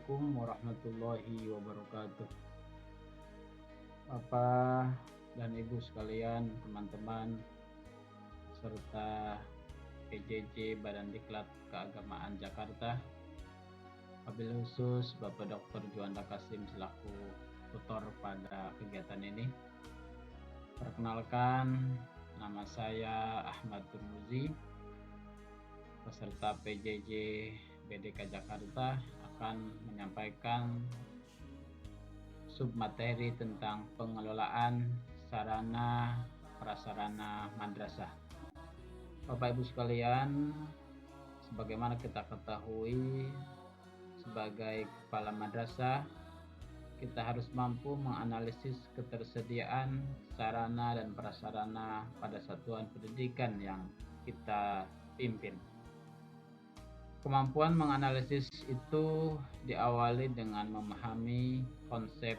Assalamualaikum warahmatullahi wabarakatuh. Bapak dan Ibu sekalian, teman-teman, serta PJJ Badan Diklat Keagamaan Jakarta, wabil khusus Bapak Dr. Juanda Kasim selaku tutor pada kegiatan ini. Perkenalkan, nama saya Ahmad Turmuzi, peserta PJJ BDK Jakarta akan menyampaikan submateri tentang pengelolaan sarana prasarana madrasah. Bapak Ibu sekalian, sebagaimana kita ketahui, sebagai kepala madrasah kita harus mampu menganalisis ketersediaan sarana dan prasarana pada satuan pendidikan yang kita pimpin. Kemampuan menganalisis itu diawali dengan memahami konsep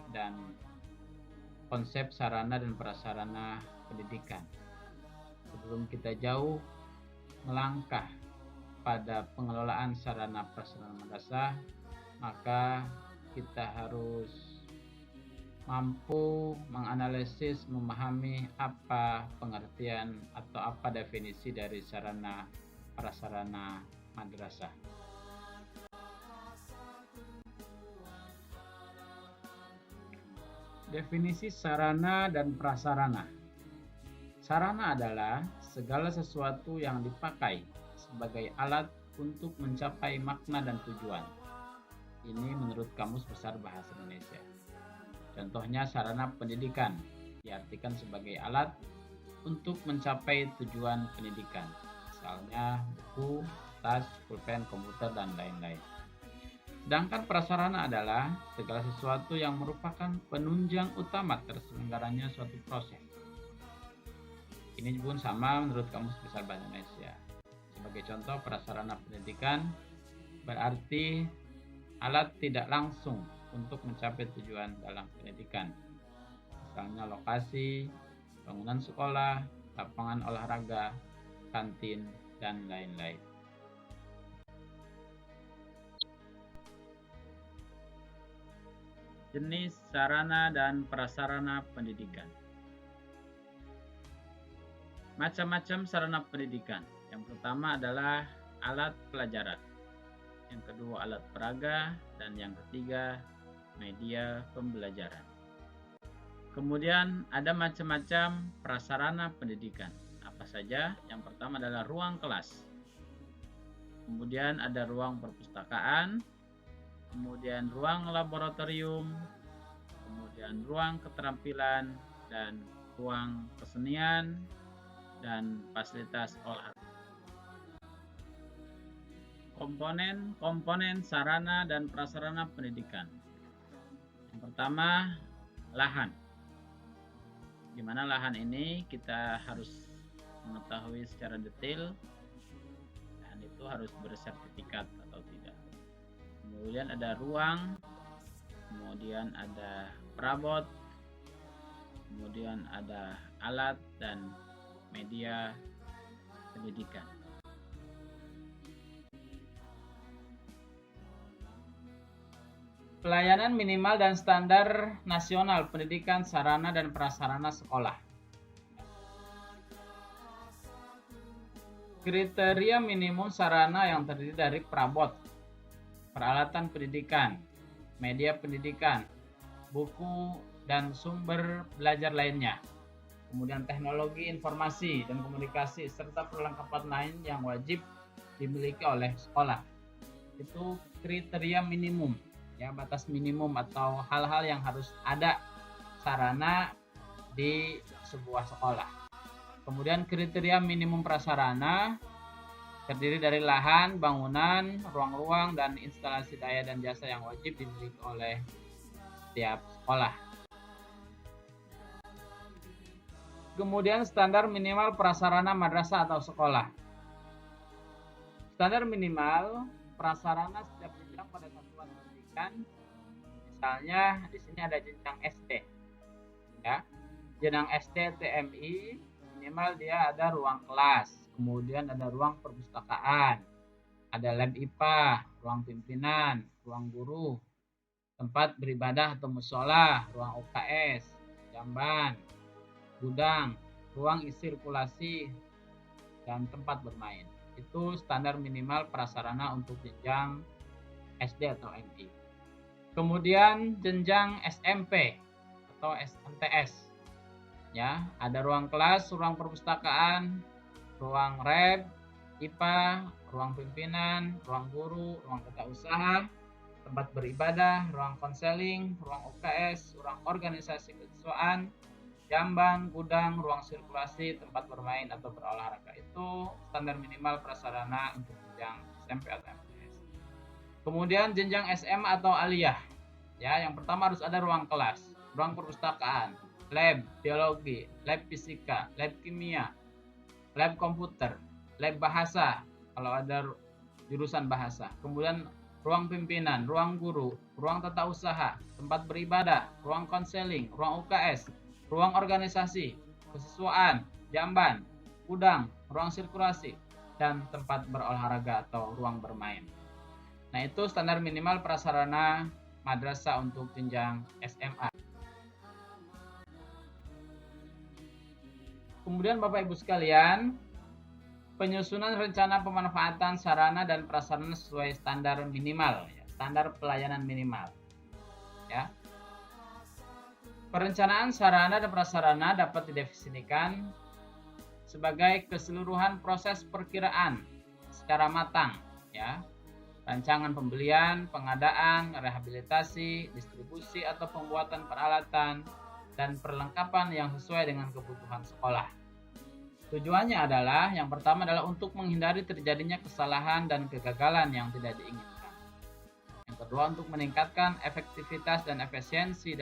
sarana dan prasarana pendidikan. Sebelum kita jauh melangkah pada pengelolaan sarana prasarana madrasah, maka kita harus mampu menganalisis, memahami apa pengertian atau apa definisi dari sarana prasarana madrasah. Definisi sarana dan prasarana. Sarana adalah segala sesuatu yang dipakai sebagai alat untuk mencapai makna dan tujuan. Ini menurut Kamus Besar Bahasa Indonesia. Contohnya sarana pendidikan diartikan sebagai alat untuk mencapai tujuan pendidikan. Misalnya buku, tas, pulpen, komputer, dan lain-lain. Sedangkan prasarana adalah segala sesuatu yang merupakan penunjang utama terselenggaranya suatu proses. Ini pun sama menurut Kamus Besar Bahasa Indonesia. Sebagai contoh, prasarana pendidikan berarti alat tidak langsung untuk mencapai tujuan dalam pendidikan. Misalnya lokasi, bangunan sekolah, lapangan olahraga, kantin, dan lain-lain. Jenis sarana dan prasarana pendidikan. Macam-macam sarana pendidikan. Yang pertama adalah alat pelajaran. Yang kedua alat peraga, dan yang ketiga media pembelajaran. Kemudian ada macam-macam prasarana pendidikan. Apa saja? Yang pertama adalah ruang kelas. Kemudian ada ruang perpustakaan, kemudian ruang laboratorium, kemudian ruang keterampilan, dan ruang kesenian, dan fasilitas olahraga. Komponen sarana dan prasarana pendidikan. Yang pertama, lahan. Di mana lahan ini kita harus mengetahui secara detail, dan itu harus bersertifikat atau tidak. Kemudian ada ruang, kemudian ada perabot, kemudian ada alat dan media pendidikan. Pelayanan minimal dan standar nasional pendidikan sarana dan prasarana sekolah. Kriteria minimum sarana yang terdiri dari perabot, peralatan pendidikan, media pendidikan, buku, dan sumber belajar lainnya. Kemudian teknologi informasi dan komunikasi serta perlengkapan lain yang wajib dimiliki oleh sekolah. Itu kriteria minimum, ya, batas minimum atau hal-hal yang harus ada sarana di sebuah sekolah. Kemudian kriteria minimum prasarana terdiri dari lahan, bangunan, ruang-ruang, dan instalasi daya dan jasa yang wajib dimiliki oleh setiap sekolah. Kemudian standar minimal prasarana madrasah atau sekolah. Standar minimal prasarana setiap jenjang pada satuan pendidikan. Misalnya di sini ada jenjang SD, ya. Jenjang SD TMI minimal dia ada ruang kelas, kemudian ada ruang perpustakaan, ada lab IPA, ruang pimpinan, ruang guru, tempat beribadah atau musola, ruang UKS, jamban, gudang, ruang sirkulasi, dan tempat bermain. Itu standar minimal prasarana untuk jenjang SD atau MI. Kemudian jenjang SMP atau SMTS. Ya, ada ruang kelas, ruang perpustakaan, ruang rep, IPA, ruang pimpinan, ruang guru, ruang tata usaha, tempat beribadah, ruang konseling, ruang UKS, ruang organisasi kesiswaan, jamban, gudang, ruang sirkulasi, tempat bermain atau berolahraga. Itu standar minimal prasarana untuk jenjang SMP atau MTS. Kemudian jenjang SMA atau aliyah. Ya, yang pertama harus ada ruang kelas, ruang perpustakaan, lab biologi, lab fisika, lab kimia, lab komputer, lab bahasa kalau ada jurusan bahasa. Kemudian ruang pimpinan, ruang guru, ruang tata usaha, tempat beribadah, ruang konseling, ruang UKS, ruang organisasi, kesiswaan, jamban, gudang, ruang sirkulasi, dan tempat berolahraga atau ruang bermain. Nah, itu standar minimal prasarana madrasah untuk jenjang SMA. Kemudian Bapak Ibu sekalian, penyusunan rencana pemanfaatan sarana dan prasarana sesuai standar minimal, standar pelayanan minimal. Ya. Perencanaan sarana dan prasarana dapat didefinisikan sebagai keseluruhan proses perkiraan secara matang, ya. Rancangan pembelian, pengadaan, rehabilitasi, distribusi atau pembuatan peralatan, dan perlengkapan yang sesuai dengan kebutuhan sekolah. Tujuannya adalah, yang pertama adalah untuk menghindari terjadinya kesalahan dan kegagalan yang tidak diinginkan. Yang kedua, untuk meningkatkan efektivitas dan efisiensi.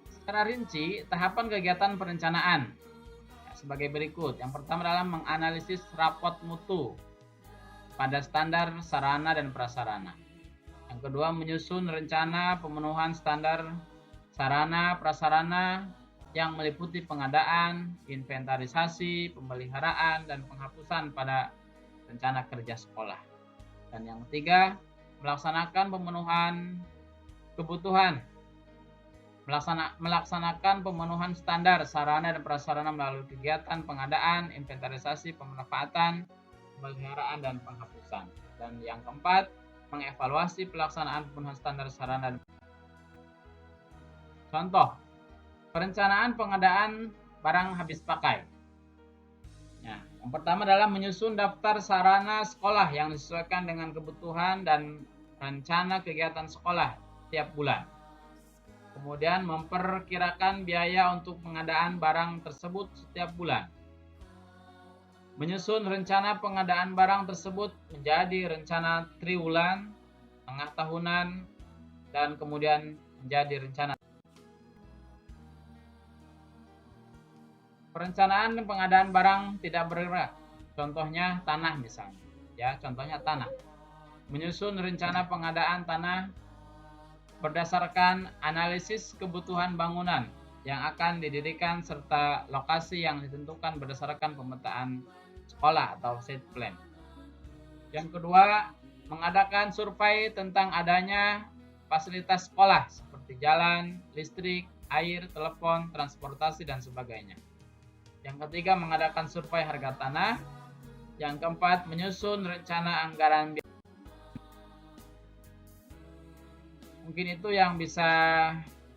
Secara rinci, tahapan kegiatan perencanaan sebagai berikut. Yang pertama adalah menganalisis rapot mutu pada standar sarana dan prasarana. Yang kedua, menyusun rencana pemenuhan standar sarana prasarana yang meliputi pengadaan, inventarisasi, pemeliharaan, dan penghapusan pada rencana kerja sekolah. Dan yang ketiga, melaksanakan pemenuhan kebutuhan, melaksanakan pemenuhan standar sarana dan prasarana melalui kegiatan pengadaan, inventarisasi, pemanfaatan, pemeliharaan, dan penghapusan. Dan yang keempat, mengevaluasi pelaksanaan pemenuhan standar sarana dan contoh, perencanaan pengadaan barang habis pakai. Nah, yang pertama adalah menyusun daftar sarana sekolah yang disesuaikan dengan kebutuhan dan rencana kegiatan sekolah tiap bulan. Kemudian memperkirakan biaya untuk pengadaan barang tersebut setiap bulan. Menyusun rencana pengadaan barang tersebut menjadi rencana triwulan, tengah tahunan, dan kemudian menjadi rencana. Perencanaan pengadaan barang tidak bergerak. Contohnya tanah misalnya. Ya, contohnya tanah. Menyusun rencana pengadaan tanah berdasarkan analisis kebutuhan bangunan yang akan didirikan serta lokasi yang ditentukan berdasarkan pemetaan sekolah atau site plan. Yang kedua, mengadakan survei tentang adanya fasilitas sekolah seperti jalan, listrik, air, telepon, transportasi, dan sebagainya. Yang ketiga, mengadakan survei harga tanah. Yang keempat, menyusun rencana anggaran. Mungkin itu yang bisa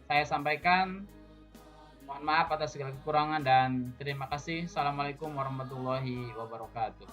saya sampaikan. Mohon maaf atas segala kekurangan dan terima kasih. Assalamualaikum warahmatullahi wabarakatuh.